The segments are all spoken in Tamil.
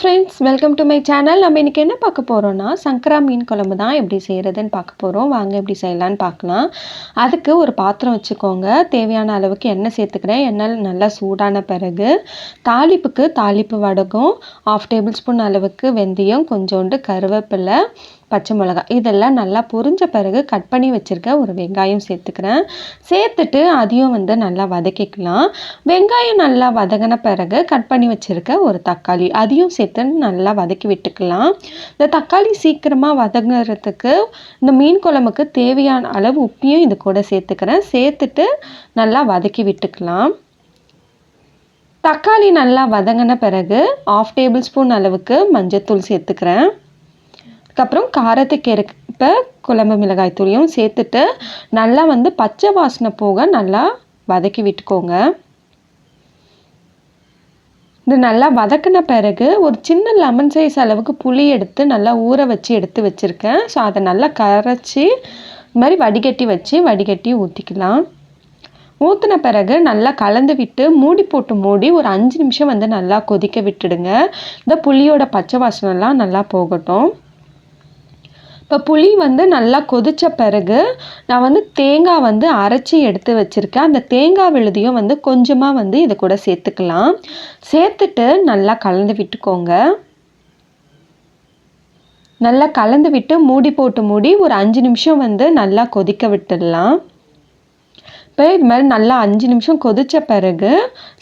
Friends, welcome to my channel. நம்ம இன்றைக்கி என்ன பார்க்க போகிறோன்னா, சங்கரா மீன் குழம்பு தான் எப்படி செய்கிறதுன்னு பார்க்க போகிறோம். வாங்க எப்படி செய்யலான்னு பார்க்கலாம். அதுக்கு ஒரு பாத்திரம் வச்சுக்கோங்க. தேவையான அளவுக்கு எண்ணெய் சேர்த்துக்கிறேன். எண்ணெய் நல்லா சூடான பிறகு தாளிப்பு வடகம், 1/2 டேபிள் ஸ்பூன் அளவுக்கு வெந்தயம், கொஞ்சோண்டு கருவேப்பிலை, பச்சை மிளகாய் இதெல்லாம் நல்லா பொரிஞ்ச பிறகு கட் பண்ணி வச்சுருக்க ஒரு வெங்காயம் சேர்த்துக்கிறேன். சேர்த்துட்டு அதையும் நல்லா வதக்கிக்கலாம். வெங்காயம் நல்லா வதங்கின பிறகு கட் பண்ணி வச்சுருக்க ஒரு தக்காளி அதையும் சேர்த்து நல்லா வதக்கி விட்டுக்கலாம். இந்த தக்காளி சீக்கிரமாக வதங்குறதுக்கு இந்த மீன் குழம்புக்கு தேவையான அளவு உப்பையும் இது கூட சேர்த்துக்கிறேன். சேர்த்துட்டு நல்லா வதக்கி விட்டுக்கலாம். தக்காளி நல்லா வதங்கின பிறகு 1/2 டேபிள் ஸ்பூன் அளவுக்கு மஞ்சத்தூள் சேர்த்துக்கிறேன். அதுக்கப்புறம் காரத்துக்கு ஏற்ப குழம்பு மிளகாய் தூளையும் சேர்த்துட்டு நல்லா பச்சை வாசனை போக நல்லா வதக்கி விட்டுக்கோங்க. இது நல்லா வதக்கின பிறகு ஒரு சின்ன லெமன் சைஸ் அளவுக்கு புளி எடுத்து நல்லா ஊற வச்சு எடுத்து வச்சுருக்கேன். ஸோ அதை நல்லா கரைச்சி இது மாதிரி வடிகட்டி ஊற்றிக்கலாம். ஊற்றின பிறகு நல்லா கலந்து விட்டு மூடி ஒரு 5 நிமிஷம் நல்லா கொதிக்க விட்டுடுங்க. இந்த புளியோட பச்சை வாசனைலாம் நல்லா போகட்டும். இப்போ புளி நல்லா கொதித்த பிறகு நான் தேங்காய் அரைச்சி எடுத்து வச்சுருக்கேன். அந்த தேங்காய் விழுதியும் கொஞ்சமாக இது கூட சேர்த்துக்கலாம். சேர்த்துட்டு நல்லா கலந்து விட்டுக்கோங்க. நல்லா கலந்து விட்டு மூடி ஒரு 5 நிமிஷம் நல்லா கொதிக்க விட்டுடலாம். இப்போ இது மாதிரி நல்லா 5 நிமிஷம் கொதித்த பிறகு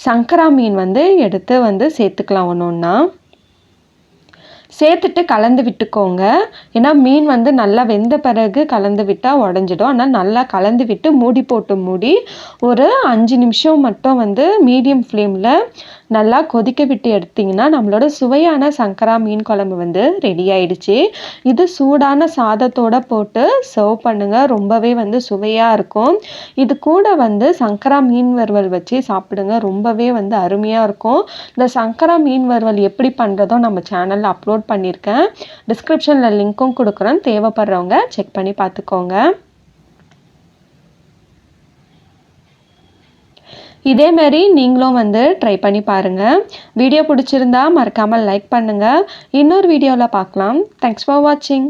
சங்கரா மீன் எடுத்து சேர்த்துக்கலாம். ஒன்றா சேர்த்துட்டு கலந்து விட்டுக்கோங்க. ஏன்னா மீன் நல்லா வெந்த பிறகு கலந்து விட்டால் உடஞ்சிடும். ஆனால் நல்லா கலந்து விட்டு மூடி ஒரு 5 நிமிஷம் மட்டும் மீடியம் ஃப்ளேமில் நல்லா கொதிக்க விட்டு எடுத்திங்கன்னா நம்மளோட சுவையான சங்கரா மீன் குழம்பு ரெடி ஆயிடுச்சு. இது சூடான சாதத்தோடு போட்டு சர்வ் பண்ணுங்கள். ரொம்பவே சுவையாக இருக்கும். இது கூட சங்கரா மீன் வறுவல் வச்சு சாப்பிடுங்க. ரொம்பவே அருமையாக இருக்கும். இந்த சங்கரா மீன் வறுவல் எப்படி பண்ணுறதோ நம்ம சேனலில் அப்லோட் பண்ணியிருக்கேன். டிஸ்கிரிப்ஷனில் லிங்க்கும் கொடுக்குறேன். தேவைப்படுறவங்க செக் பண்ணி பார்த்துக்கோங்க. இதேமாரி நீங்களும் ட்ரை பண்ணி பாருங்கள். வீடியோ பிடிச்சிருந்தா மறக்காமல் லைக் பண்ணுங்கள். இன்னொரு வீடியோவில் பார்க்கலாம். தேங்க்ஸ் ஃபார் வாட்சிங்.